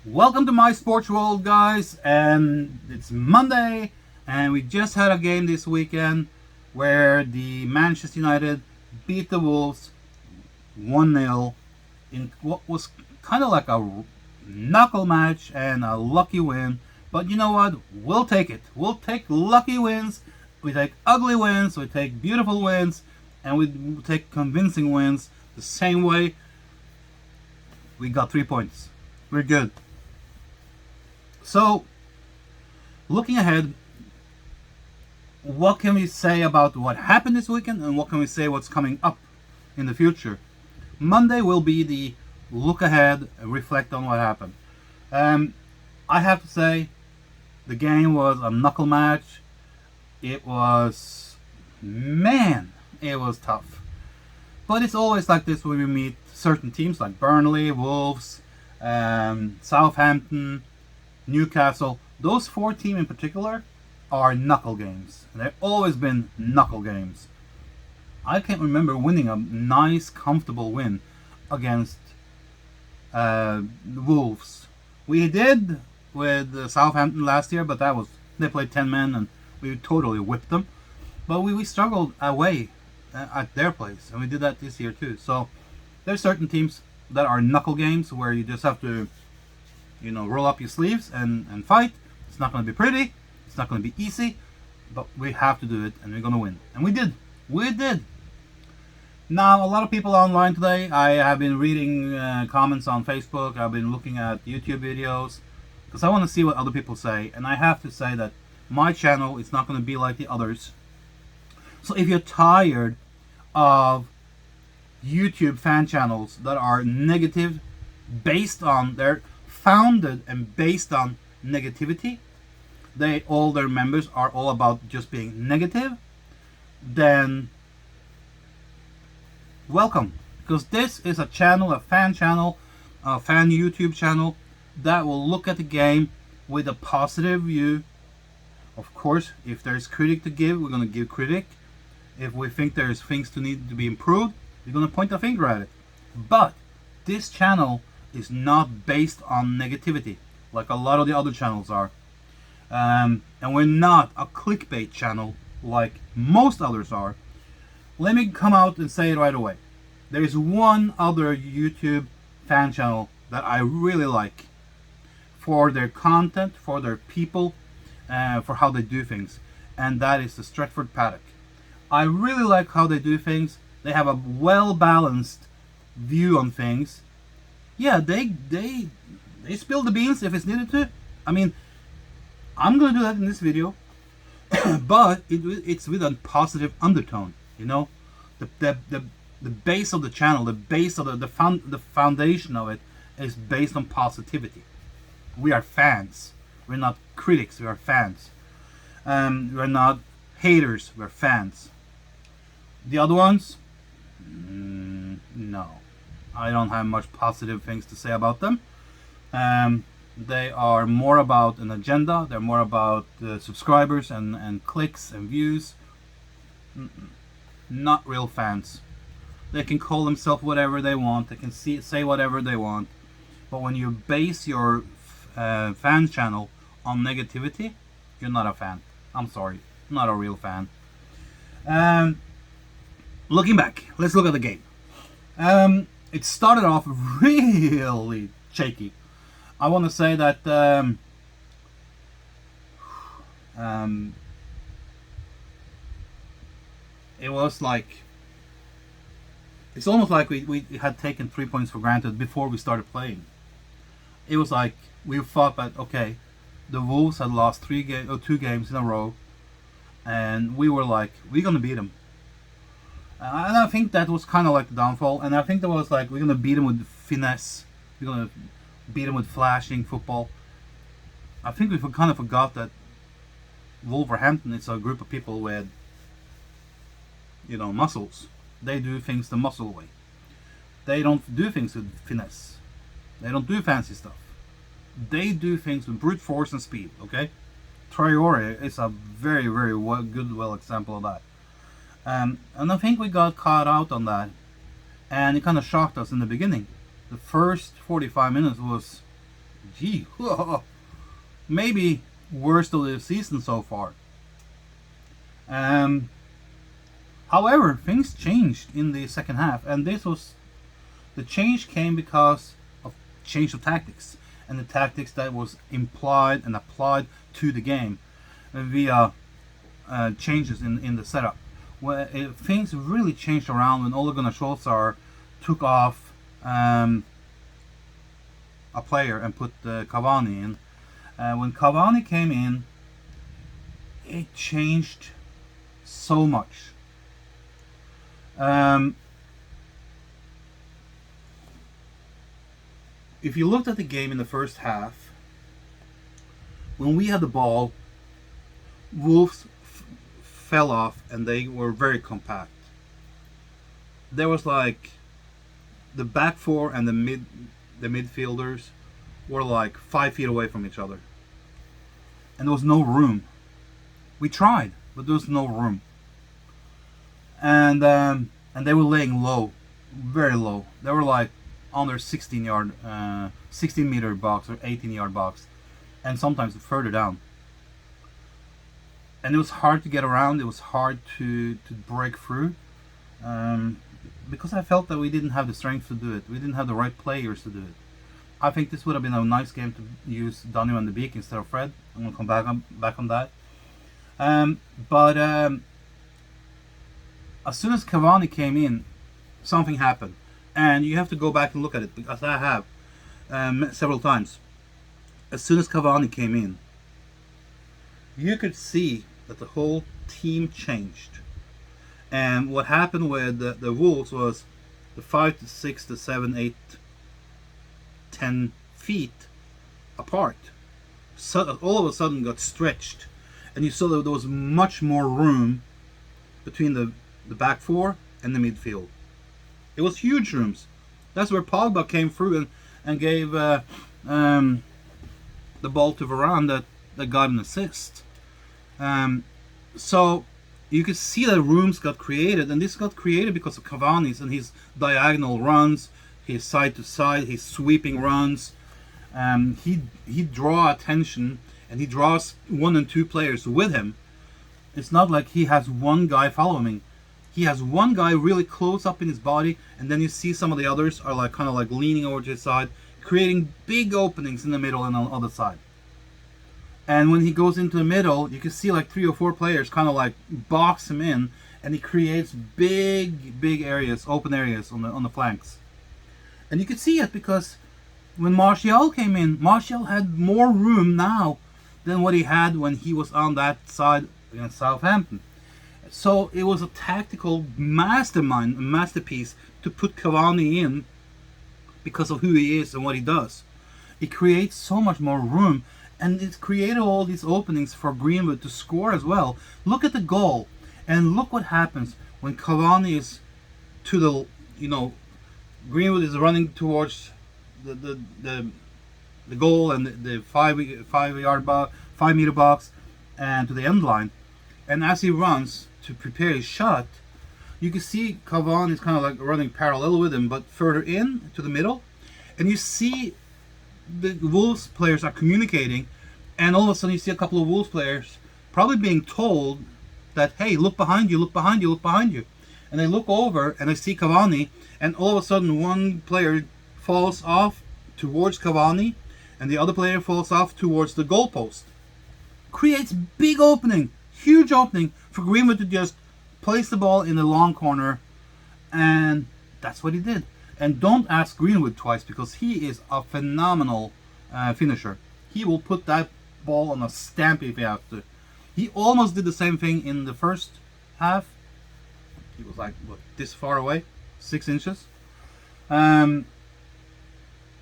Welcome to my sports world, guys. And it's Monday, and we just had a game this weekend where the Manchester United beat the Wolves 1-0 in what was kind of like a knuckle match and a lucky win. But you know what? We'll take it. We'll take lucky wins. We take ugly wins. We take beautiful wins, and we take convincing wins. The same way. We got 3 points. We're good. So, looking ahead, what can we say about what happened this weekend, and what can we say what's coming up in the future? Monday will be the look ahead and reflect on what happened. I have to say, the game was a knuckle match. It was tough. But it's always like this when we meet certain teams like Burnley, Wolves, Southampton, Newcastle. Those 4 teams in particular are knuckle games. And they've always been knuckle games. I can't remember winning a nice, comfortable win against the Wolves. We did with Southampton last year, but they played 10 men and we totally whipped them. But we struggled away at their place, and we did that this year too. So there's certain teams that are knuckle games where you just have to roll up your sleeves and fight. It's not going to be pretty. It's not going to be easy. But we have to do it, and we're going to win. And we did. We did. Now, a lot of people online today, I have been reading comments on Facebook. I've been looking at YouTube videos because I want to see what other people say. And I have to say that my channel is not going to be like the others. So if you're tired of YouTube fan channels that are negative, they're founded and based on negativity, all their members are all about just being negative, then welcome, because this is a fan YouTube channel that will look at the game with a positive view. Of course, if there's critic to give, we're going to give critic. If we think there's things to need to be improved, we're going to point a finger at it. But this channel is not based on negativity like a lot of the other channels are. And we're not a clickbait channel like most others are. Let me come out and say it right away. There is one other YouTube fan channel that I really like for their content, for their people, for how they do things, and that is the Stretford Paddock. I really like how they do things. They have a well-balanced view on things. Yeah, they spill the beans if it's needed to. I mean, I'm gonna do that in this video, but it's with a positive undertone. The base of the channel, the base of the foundation of it is based on positivity. We are fans. We're not critics. We are fans. We're not haters. We're fans. The other ones, no. I don't have much positive things to say about them. They are more about an agenda. They're more about subscribers and clicks and views. Not real fans. They can call themselves whatever they want. They can say whatever they want. But when you base your fan channel on negativity, you're not a fan. I'm sorry. Not a real fan. Looking back, let's look at the game. It started off really shaky. I want to say that it was like, it's almost like we had taken 3 points for granted before we started playing. It was like we thought that, okay, the Wolves had lost 2 games in a row, and we were like, we're gonna beat them. And I think that was kind of like the downfall. And I think that was like, we're going to beat them with finesse. We're going to beat them with flashing football. I think we kind of forgot that Wolverhampton is a group of people with, muscles. They do things the muscle way. They don't do things with finesse. They don't do fancy stuff. They do things with brute force and speed, okay? Traore is a very, very good example of that. And I think we got caught out on that, and it kind of shocked us in the beginning. The first 45 minutes was Gee, maybe worst of the season so far. Um, However, things changed in the second half, and the change came because of change of tactics, and the tactics that was implied and applied to the game via changes in the setup. Things really changed around when Ole Gunnar Solskjaer took off a player and put Cavani in. When Cavani came in, it changed so much. If you looked at the game in the first half, when we had the ball, Wolves fell off and they were very compact. There was like the back four and the midfielders were like 5 feet away from each other, and there was no room. We tried, but there was no room. And they were laying low, very low. They were like on their 16 meter box or 18-yard box, and sometimes further down. And it was hard to get around. It was hard to break through, because I felt that we didn't have the strength to do it. We didn't have the right players to do it. I think this would have been a nice game to use Daniel van de Beek instead of Fred. I'm gonna come back on that. But as soon as Cavani came in, something happened, and you have to go back and look at it, because I have several times. As soon as Cavani came in, you could see that the whole team changed. And what happened with the Wolves was the 5 to 6 to 7, 8, 10 feet apart. So all of a sudden got stretched, and you saw that there was much more room between the back four and the midfield. It was huge rooms. That's where Pogba came through and gave the ball to Varane that got an assist. So you could see that rooms got created, and this got created because of Cavani's and his diagonal runs, his side to side, his sweeping runs. He draw attention, and he draws 1 and 2 players with him. It's not like he has one guy following him. He has one guy really close up in his body, and then you see some of the others are like kind of like leaning over to his side, creating big openings in the middle and on the other side. And when he goes into the middle, you can see like 3 or 4 players kind of like box him in, and he creates big areas, open areas on the flanks. And you could see it because when Martial came in, Martial had more room now than what he had when he was on that side against Southampton. So it was a tactical masterpiece to put Cavani in because of who he is and what he does. It creates so much more room, and it's created all these openings for Greenwood to score as well. Look at the goal, and look what happens when Cavani is to the, Greenwood is running towards the goal and the 5 meter box and to the end line. And as he runs to prepare his shot, you can see Cavani is kind of like running parallel with him, but further in to the middle. And you see the Wolves players are communicating, and all of a sudden you see a couple of Wolves players probably being told that, hey, look behind you, look behind you, look behind you. And they look over and they see Cavani, and all of a sudden one player falls off towards Cavani, and the other player falls off towards the goalpost. Creates big opening, huge opening for Greenwood to just place the ball in the long corner, and that's what he did. And don't ask Greenwood twice, because he is a phenomenal finisher. He will put that ball on a stamp if he has to. He almost did the same thing in the first half. He was like, this far away? 6 inches?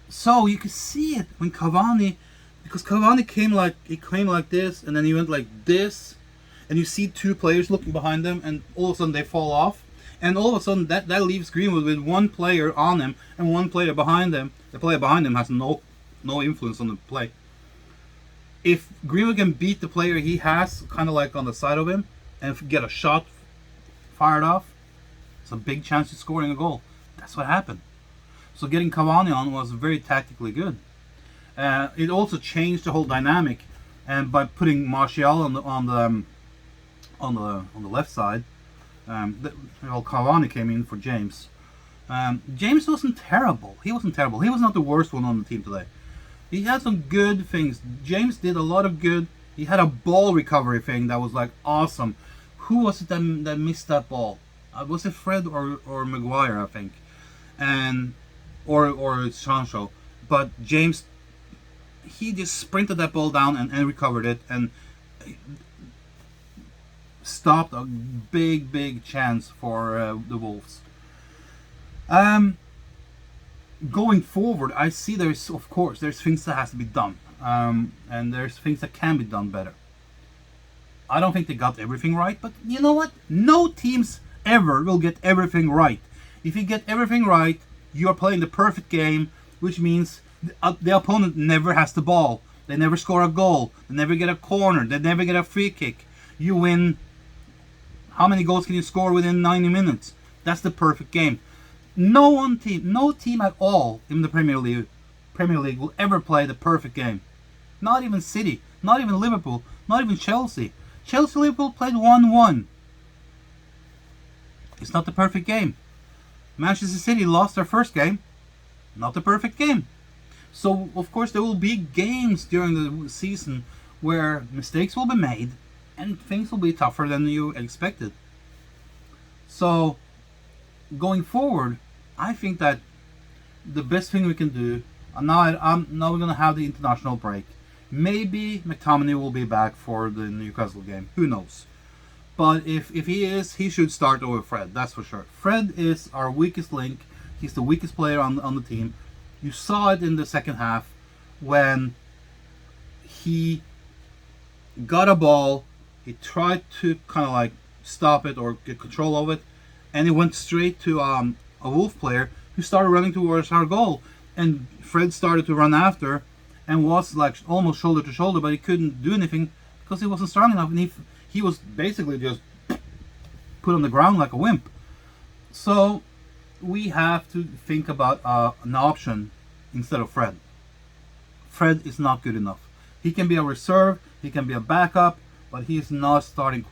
So you can see it when Cavani, because Cavani came like this, and then he went like this, and you see 2 players looking behind them, and all of a sudden they fall off. And all of a sudden, that leaves Greenwood with 1 player on him and 1 player behind him. The player behind him has no influence on the play. If Greenwood can beat the player he has, kind of like on the side of him, and get a shot fired off, it's a big chance of scoring a goal. That's what happened. So getting Cavani on was very tactically good. It also changed the whole dynamic, and by putting Martial on the left side, Cavani came in for James. James wasn't terrible. He wasn't terrible. He was not the worst one on the team today. He had some good things. James did a lot of good. He had a ball recovery thing that was like awesome. Who was it that missed that ball? Was it Fred or Maguire? I think, and or Sancho. But James, he just sprinted that ball down and recovered it and stopped a big chance for the Wolves. Going forward, I see there's things that has to be done, and there's things that can be done better. I don't think they got everything right, but you know what? No teams ever will get everything right. If you get everything right, you are playing the perfect game, which means the opponent never has the ball. They never score a goal. They never get a corner. They never get a free kick. You win. How many goals can you score within 90 minutes? That's the perfect game. No team at all in the Premier League will ever play the perfect game. Not even City, not even Liverpool, not even Chelsea. Liverpool played 1-1. It's not the perfect game. Manchester City lost their first game. Not the perfect game. So, of course, there will be games during the season where mistakes will be made and things will be tougher than you expected. So, going forward, I think that the best thing we can do, now we're going to have the international break. Maybe McTominay will be back for the Newcastle game. Who knows? But if he is, he should start over Fred. That's for sure. Fred is our weakest link. He's the weakest player on the team. You saw it in the second half when he got a ball. He tried to kind of like stop it or get control of it, and it went straight to a Wolf player who started running towards our goal. And Fred started to run after and was like almost shoulder to shoulder, but he couldn't do anything because he wasn't strong enough, and he was basically just put on the ground like a wimp. So we have to think about an option instead of Fred. Fred is not good enough. He can be a reserve, he can be a backup, but he's not starting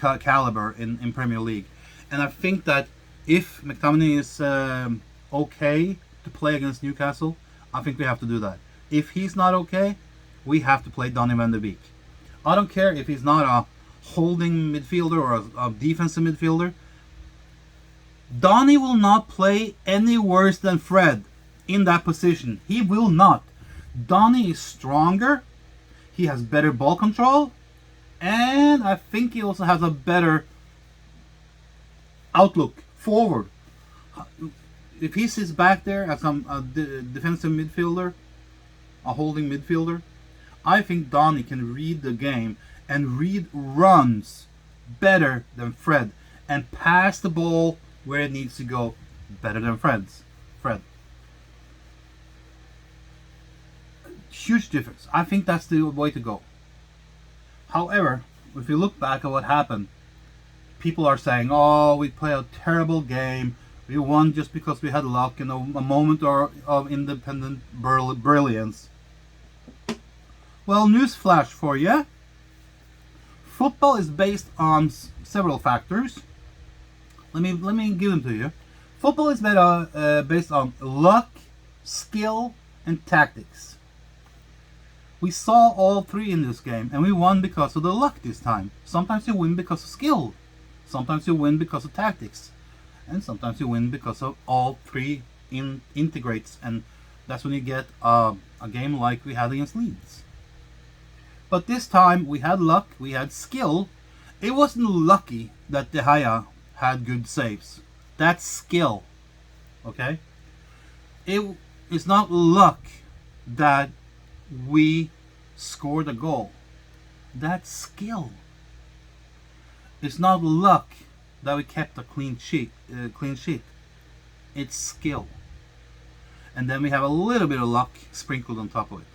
caliber in Premier League. And I think that if McTominay is okay to play against Newcastle, I think we have to do that. If he's not okay, we have to play Donny van de Beek. I don't care if he's not a holding midfielder or a defensive midfielder. Donny will not play any worse than Fred in that position. He will not. Donny is stronger. He has better ball control. And I think he also has a better outlook forward. If he sits back there as a defensive midfielder, a holding midfielder, I think Donny can read the game and read runs better than Fred and pass the ball where it needs to go better than Fred. Huge difference. I think that's the way to go. However, if you look back at what happened, people are saying, oh, we played a terrible game. We won just because we had luck and a moment of independent brilliance. Well, newsflash for you. Football is based on several factors. Let me give them to you. Football is based on luck, skill, and tactics. We saw all three in this game, and we won because of the luck this time. Sometimes you win because of skill. Sometimes you win because of tactics. And sometimes you win because of all three integrates, and that's when you get a game like we had against Leeds. But this time we had luck, we had skill. It wasn't lucky that De Gea had good saves. That's skill. Okay? It's not luck that we scored a goal. That's skill. It's not luck that we kept a clean sheet. It's skill. And then we have a little bit of luck sprinkled on top of it.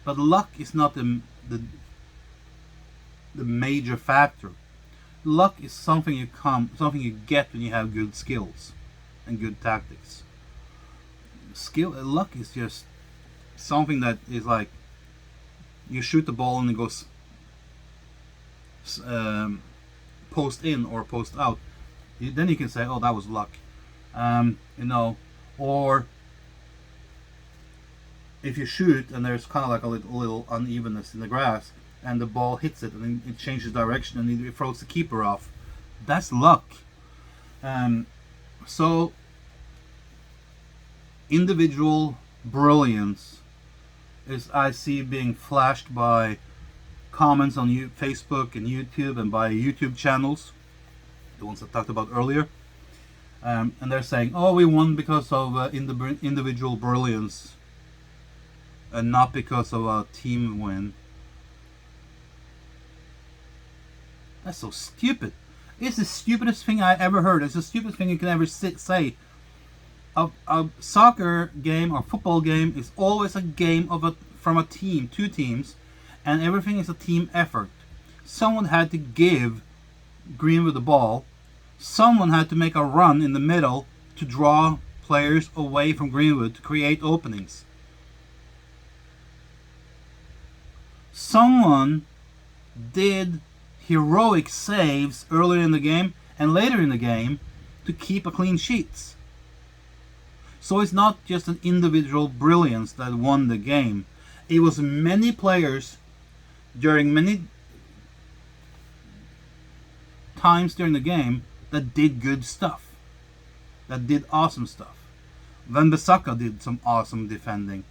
But luck is not the major factor. Luck is something you get when you have good skills and good tactics. Luck is just something that is like you shoot the ball and it goes post in or post out, then you can say, oh, that was luck. You know, or if you shoot and there's kind of like a little unevenness in the grass and the ball hits it and then it changes direction and it throws the keeper off, that's luck. So individual brilliance is, I see, being flashed by comments on Facebook and YouTube and by YouTube channels, the ones I talked about earlier, and they're saying, oh, we won because of individual brilliance and not because of a team win. That's so stupid. It's the stupidest thing I ever heard. It's the stupidest thing you can ever say. A soccer game or football game is always a game from a team, two teams, and everything is a team effort. Someone had to give Greenwood the ball. Someone had to make a run in the middle to draw players away from Greenwood to create openings. Someone did heroic saves earlier in the game and later in the game to keep a clean sheets. So it's not just an individual brilliance that won the game. It was many players during many times during the game that did good stuff, that did awesome stuff. Wan-Bissaka did some awesome defending.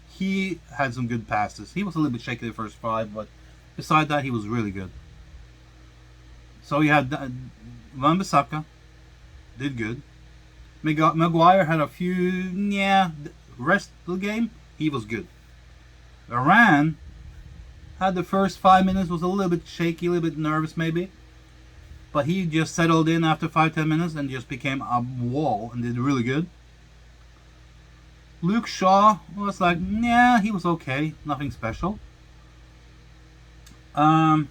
He had some good passes. He was a little bit shaky the first 5, but beside that, he was really good. So you had Wan-Bissaka did good. Maguire had a few, rest of the game, he was good. Varane had the first 5 minutes, was a little bit shaky, a little bit nervous maybe. But he just settled in after 5-10 minutes and just became a wall and did really good. Luke Shaw was like, he was okay, nothing special. And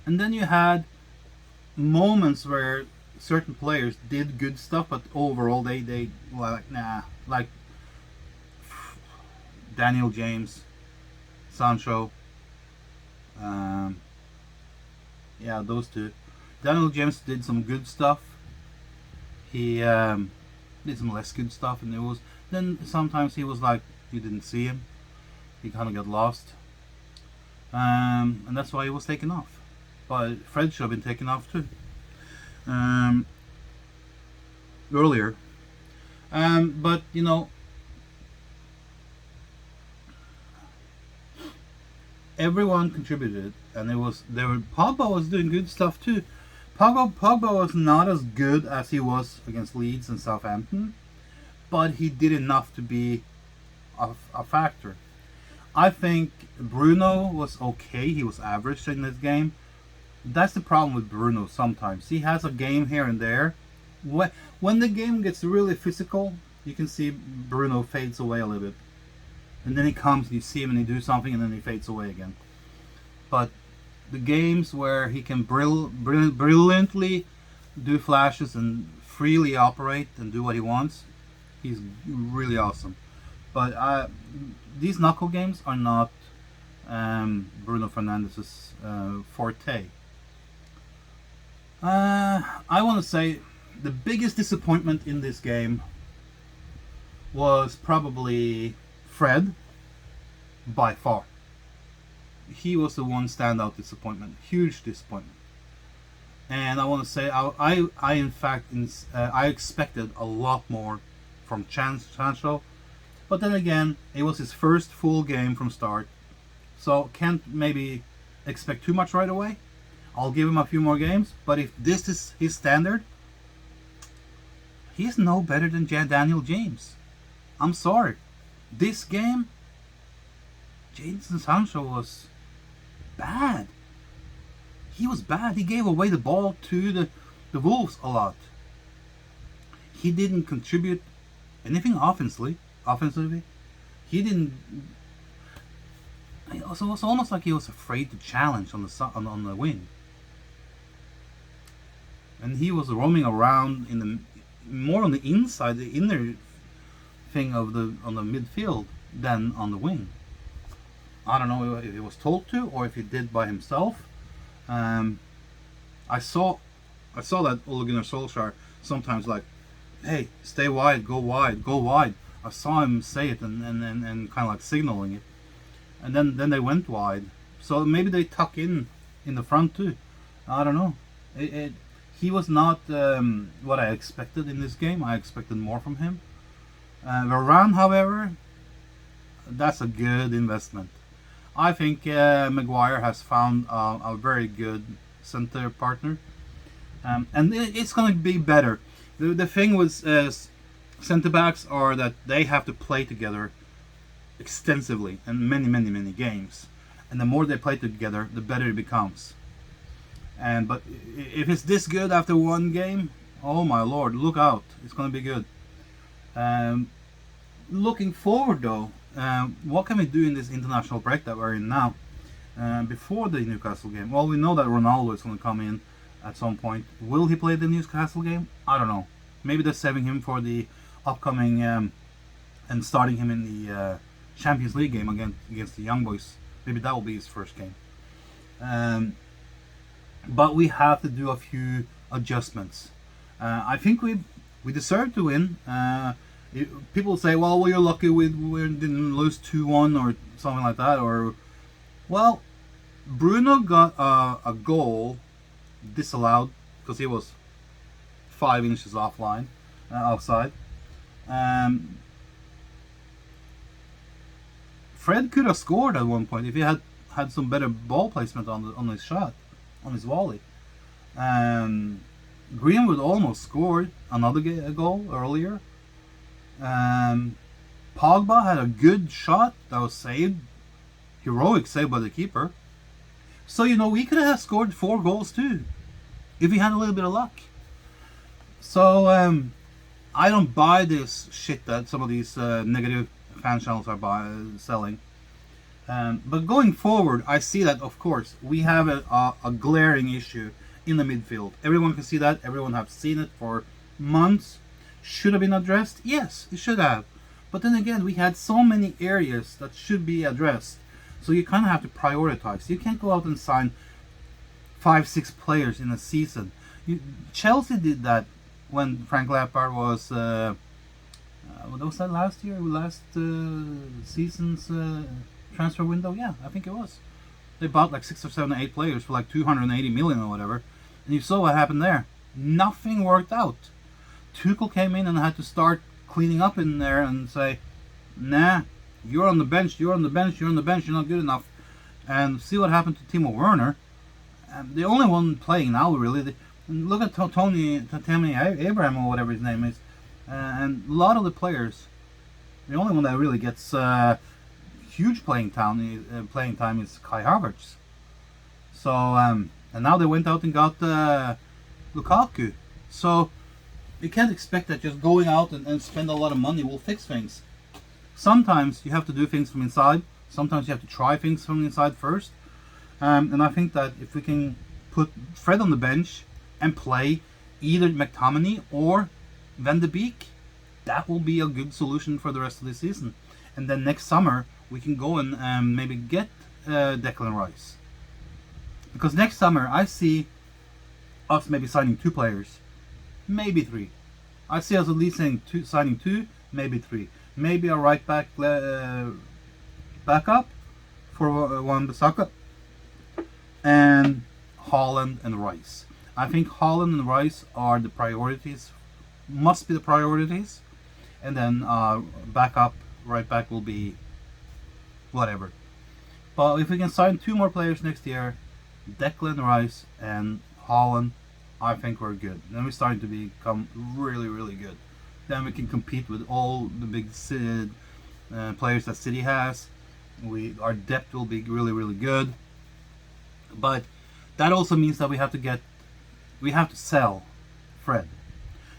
then you had moments where certain players did good stuff, but overall they were like, nah. Like Daniel James, Sancho, those two. Daniel James did some good stuff. He did some less good stuff, and then sometimes he was like, you didn't see him. He kind of got lost, and that's why he was taken off. But Fred should have been taken off too. Earlier. But everyone contributed, and Pogba was doing good stuff too. Pogba was not as good as he was against Leeds and Southampton, but he did enough to be a factor. I think Bruno was okay. He was average in this game. That's the problem with Bruno sometimes. He has a game here and there. When the game gets really physical, you can see Bruno fades away a little bit. And then he comes, and you see him, and he do something, and then he fades away again. But the games where he can brilliantly do flashes and freely operate and do what he wants, he's really awesome. But these knuckle games are not Bruno Fernandes's forte. I want to say the biggest disappointment in this game was probably Fred, by far. He was the one standout disappointment, huge disappointment. And I want to say, I expected a lot more from Sancho, but then again, it was his first full game from start, so can't maybe expect too much right away. I'll give him a few more games, but if this is his standard, he's no better than Daniel James. I'm sorry. This game, Jadon Sancho was bad. He was bad. He gave away the ball to the Wolves a lot. He didn't contribute anything offensively. He didn't. It was almost like he was afraid to challenge on the wing. And he was roaming around more on the inside, the inner thing of the on the midfield than on the wing. I don't know if he was told to or if he did by himself. I saw that Ole Gunnar Solskjaer sometimes like, hey, stay wide, go wide, go wide. I saw him say it and kind of like signaling it. And then they went wide. So maybe they tuck in the front too. I don't know. He was not what I expected in this game. I expected more from him. Varane, however, that's a good investment. I think Maguire has found a very good center partner. And it's going to be better. The thing with center backs are that they have to play together extensively in many games. And the more they play together, the better it becomes. But if it's this good after one game, oh my lord, look out. It's going to be good. Looking forward though, what can we do in this international break that we're in now? Before the Newcastle game? Well, we know that Ronaldo is going to come in at some point. Will he play the Newcastle game? I don't know. Maybe they're saving him for the upcoming and starting him in the Champions League game against the Young Boys. Maybe that will be his first game. But we have to do a few adjustments. I think we deserve to win. People say, well, you're lucky we didn't lose 2-1 or something like that. Or, well, Bruno got a goal disallowed because he was 5 inches outside. Fred could have scored at one point if he had some better ball placement on his shot, on his volley. Greenwood almost scored another goal earlier. Pogba had a good shot that was saved, heroic save by the keeper. So we could have scored 4 goals too, if we had a little bit of luck. So I don't buy this shit that some of these negative fan channels are selling. But going forward, I see that, of course, we have a glaring issue in the midfield. Everyone can see that. Everyone has seen it for months. Should have been addressed? Yes, it should have. But then again, we had so many areas that should be addressed. So you kind of have to prioritize. You can't go out and sign 5-6 players in a season. Chelsea did that when Frank Lampard was... what was that last year? Last season's transfer window? Yeah, I think it was. They bought like 6 or 7 or 8 players for like 280 million or whatever. And you saw what happened there. Nothing worked out. Tuchel came in and had to start cleaning up in there and say, nah, you're on the bench, you're not good enough. And see what happened to Timo Werner. The only one playing now, really. Look at Tammy Abraham or whatever his name is. And a lot of the players, the only one that really gets huge playing time is Kai Havertz. So, and now they went out and got Lukaku. So, you can't expect that just going out and spend a lot of money will fix things. Sometimes you have to do things from inside. Sometimes you have to try things from inside first. And I think that if we can put Fred on the bench and play either McTominay or Van de Beek, that will be a good solution for the rest of the season. And then next summer we can go and maybe get Declan Rice. Because next summer I see us maybe signing 2 players, maybe 3. I see us at least signing 2, maybe 3. Maybe a right back backup for Wan-Bissaka, and Haaland and Rice. I think Haaland and Rice are the priorities, must be the priorities, and then right back will be whatever. But if we can sign 2 more players next year, Declan Rice and Haaland, I think we're good. Then we're starting to become really, really good. Then we can compete with all the big players that City has. Our depth will be really, really good. But that also means that we have to sell Fred.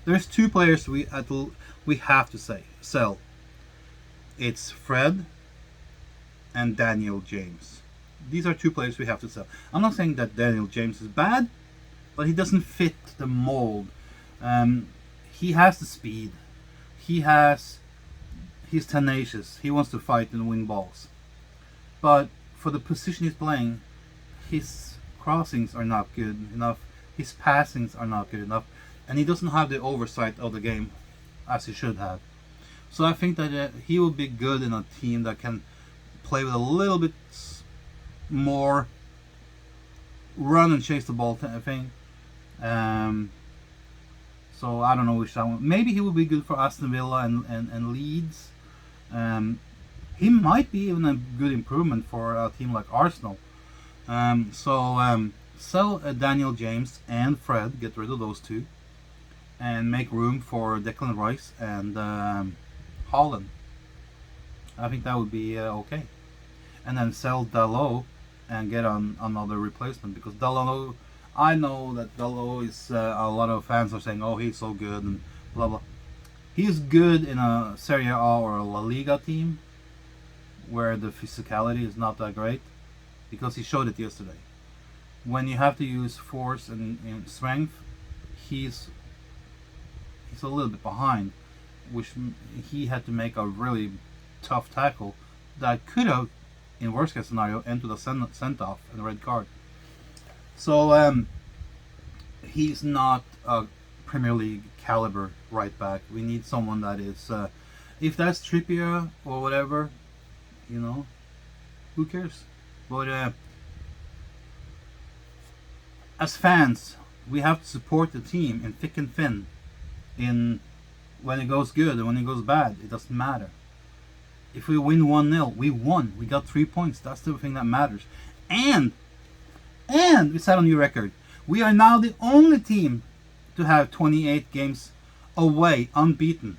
There's 2 players we have to sell. It's Fred and Daniel James. These are 2 players we have to sell. I'm not saying that Daniel James is bad, but he doesn't fit the mold. He has the speed. He has he's tenacious. He wants to fight and win balls. But for the position he's playing, his crossings are not good enough. His passings are not good enough. And he doesn't have the oversight of the game as he should have. So I think that he will be good in a team that can play with a little bit more run and chase the ball thing. So I don't know which one. Maybe he would be good for Aston Villa and Leeds. He might be even a good improvement for a team like Arsenal. Sell Daniel James and Fred, get rid of those two, and make room for Declan Rice and Haaland. I think that would be okay. And then sell Dalot and get on another replacement, because Dalot, I know that Dalot is a lot of fans are saying, oh, he's so good and blah blah. He's good in a Serie A or a La Liga team where the physicality is not that great, because he showed it yesterday. When you have to use force and strength, he's a little bit behind, which he had to make a really tough tackle that could have, in worst case scenario, ended a sent off and a red card. So he's not a Premier League caliber right back. We need someone that is, if that's Trippier or whatever, you know, who cares? But as fans, we have to support the team in thick and thin. In when it goes good and when it goes bad, it doesn't matter. If we win 1-0, we won. We got 3 points. That's the thing that matters. And we set a new record. We are now the only team to have 28 games away unbeaten.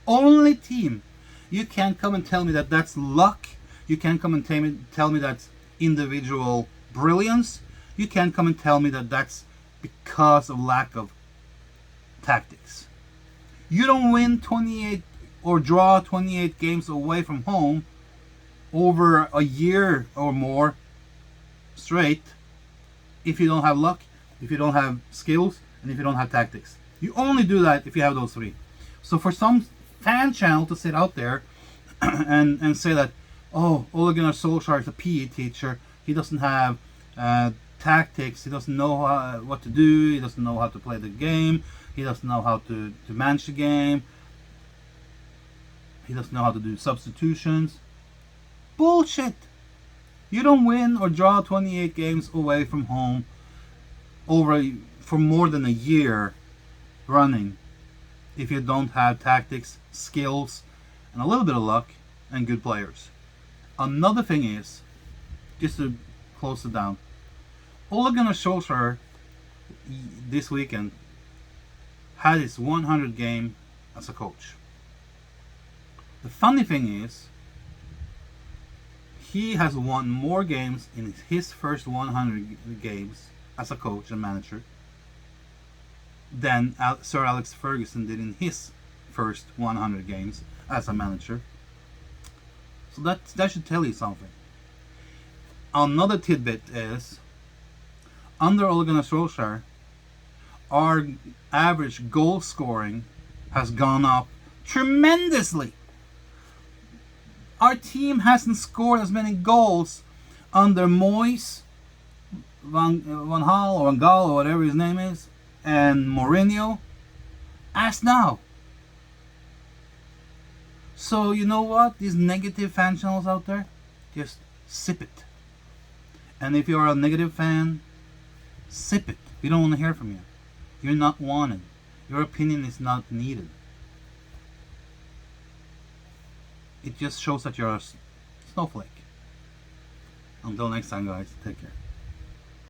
Only team. You can't come and tell me that that's luck. You can't come and tell me that's individual brilliance. You can't come and tell me that that's because of lack of tactics. You don't win 28 or draw 28 games away from home over a year or more straight if you don't have luck, if you don't have skills, and if you don't have tactics. You only do that if you have those three. So for some fan channel to sit out there and say that, oh, Ole Gunnar Solskjaer is a PE teacher, he doesn't have tactics, he doesn't know what to do, he doesn't know how to play the game, he doesn't know how to manage the game, he doesn't know how to do substitutions. Bullshit! You don't win or draw 28 games away from home for more than a year running if you don't have tactics, skills, and a little bit of luck and good players. Another thing is, just to close it down, Ole Gunnar Solskjaer this weekend had his 100 game as a coach. The funny thing is, he has won more games in his first 100 games as a coach and manager than Sir Alex Ferguson did in his first 100 games as a manager. So that should tell you something. Another tidbit is, under Ole Gunnar Solskjaer, our average goal scoring has gone up tremendously. Our team hasn't scored as many goals under Moyes, Van Gaal or Van Gaal or whatever his name is, and Mourinho as now. So you know what? These negative fan channels out there, just sip it. And if you're a negative fan, sip it. We don't want to hear from you. You're not wanted. Your opinion is not needed. It just shows that you're a snowflake. Until next time, guys, take care.